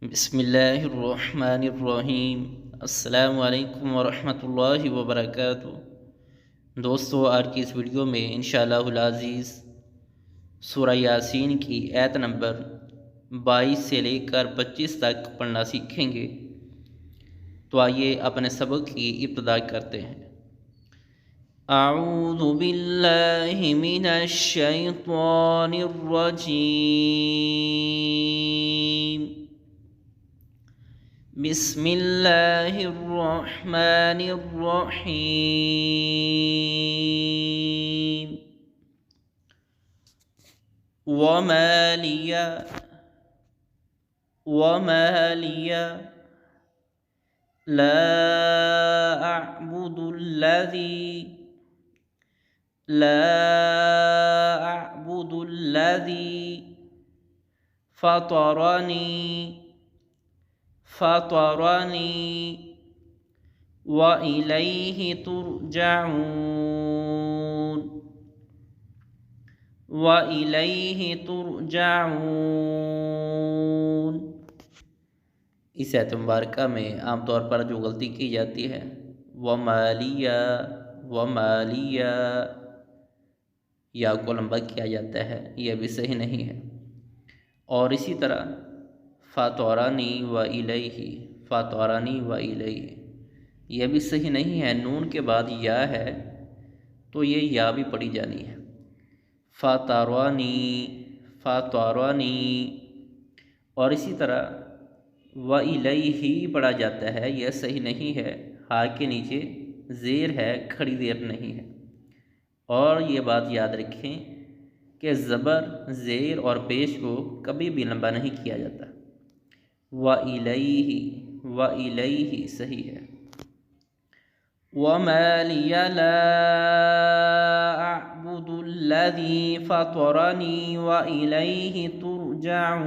बिस्मिल्लाहिर्रहमानिर्रहीम। अस्सलामु अलैकुम वरहमतुल्लाहि वबरकातुहू। दोस्तों, आज की इस वीडियो में इंशाअल्लाहुल अज़ीज़ सूरह यासीन की आयत नंबर 22 से लेकर 25 तक पढ़ना सीखेंगे। तो आइए अपने सबक की इब्तिदा करते हैं। अऊज़ु बिल्लाहि मिनश शैतानिर रजीम। बिस्मिल्लाहिर्रहमानिर्रहीम। वमा लिया ला अअबुदुल्लज़ी फ़तरनी व इलैहि तुरजाऊन। इस आयत मुबारका में आमतौर पर जो गलती की जाती है, वमालिया या को लंबा किया जाता है, यह भी सही नहीं है। और इसी तरह फ़तरनी व इलैहि यह भी सही नहीं है। नून के बाद या है तो ये या भी पढ़ी जानी है। फ़तरनी और इसी तरह व इलैहि पढ़ा जाता है, यह सही नहीं है। हा के नीचे ज़ेर है, खड़ी ज़ेर नहीं है। और ये बात याद रखें कि ज़बर, ज़ेर और पेश को कभी भी लंबा नहीं किया जाता। व इलैहि सही है। वमा लिया ला अअबुदुल्लज़ी फ़तरनी व इलैहि तुरजाऊन।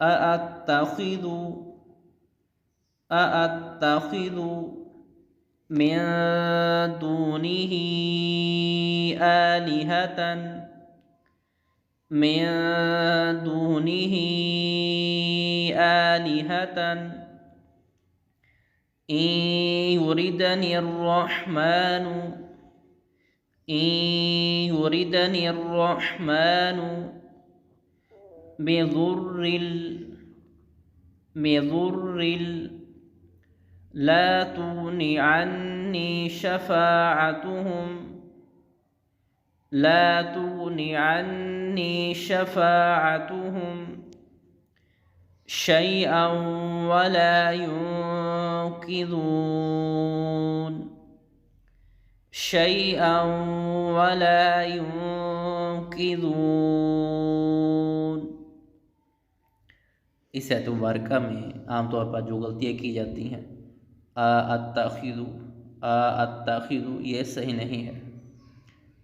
अअत्तखिज़ु मिन दूनिही आलिहतन इन युरिदनिर्रहमानु बिज़ुर्रिन ला तुग़नि अन्नी शफ़ाअतुहुम शैअन वला युनक़िज़ून। इस आयत मुबारका में आमतौर पर जो गलतियाँ की जाती हैं, अअत्तखिज़ु ये सही नहीं है।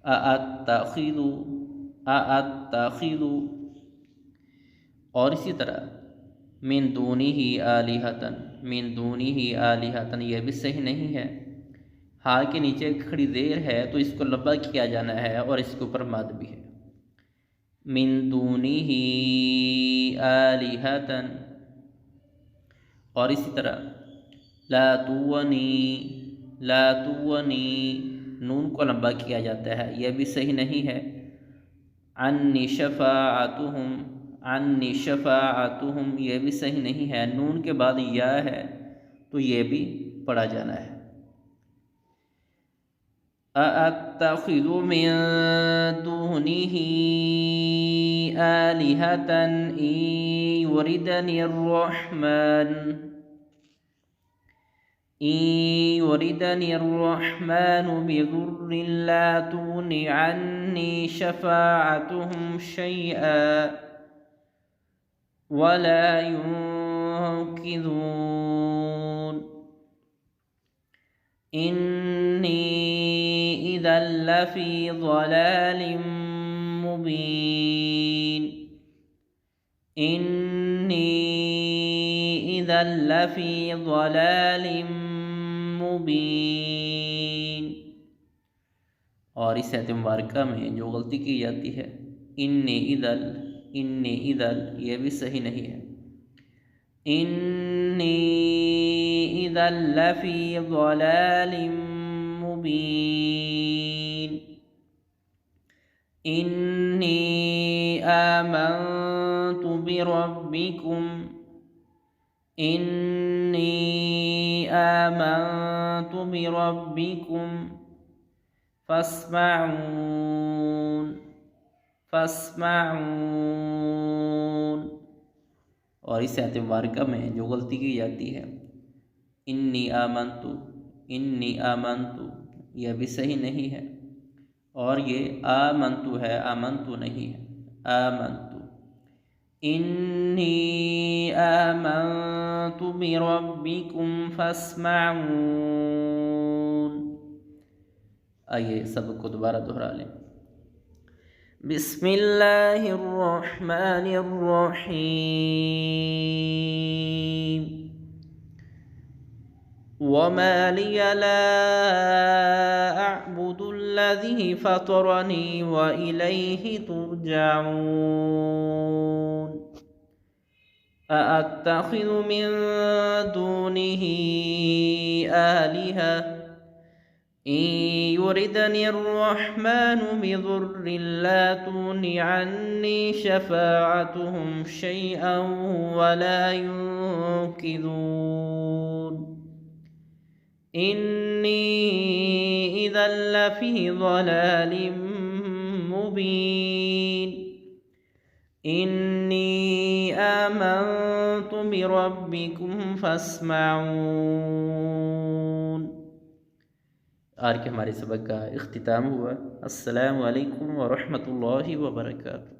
अअत्तखिज़ु और इसी तरह मिन दूनिही आलिहतन यह भी सही नहीं है। हा के नीचे खड़ी देर है तो इसको लंबा किया जाना है और इसके ऊपर मद भी है। मिन दूनिही आलिहतन और इसी तरह ला तुवनी नून को लंबा किया जाता है, यह भी सही नहीं है। अन्नी शफ़ाअतुहुम यह भी सही नहीं है। नून के बाद या है तो यह भी पढ़ा जाना है। अअत्तखिज़ु मिन दूनिही आलिहतन इन युरिदनिर्रहमानु बिज़ुर्रिन ला तुग़नि अन्नी शफ़ाअतुहुम शैअन वला युनक़िज़ून। इन्नी इज़न लफ़ी ज़लालिम मुबीन। और इस आयत मुबारका में जो गलती की जाती है, इन्नी इज़ल इन्नी इदल, ये भी सही नहीं है। इन्नी इदल लफ़ी ज़लालिम मुबीन। इन्नी आमन्तु बिरब्बिकुम। इन्नी आमन्तु बिरब्बिकुम फस्मऊन फस्मऊन। और इस आयत मुबारका में जो गलती की जाती है, इन्नी आमन्तु, यह भी सही नहीं है। और ये आमन्तु है, आमन्तु नहीं है, आमन्तु। इन्नी आमन्तु बिरब्बिकुम फस्मऊन। आइए सबको दोबारा दोहरा लें। बिस्मिल्लाहिर्रहमानिर्रहीम। वमा लिया ला अअबुदुल्लज़ी फ़तरनी व इलैहि तुरजऊन। अअत्तख़िज़ु मिन दूनिही आलिहा इन युरिदनिर्रहमानु बिदुर्रिन ला तुग़नि अन्नी शफ़ाअतुहुम शैअन वला युन्क़िज़ून। इन्नी इज़न लफ़ी ज़लालिम मुबीन। इन्नी आमन्तु बिरब्बिकुम फस्मऊन। आज के हमारे सबक का इख्तिताम हुआ। अस्सलामु अलैकुम व रहमतुल्लाहि व बरकातुहू।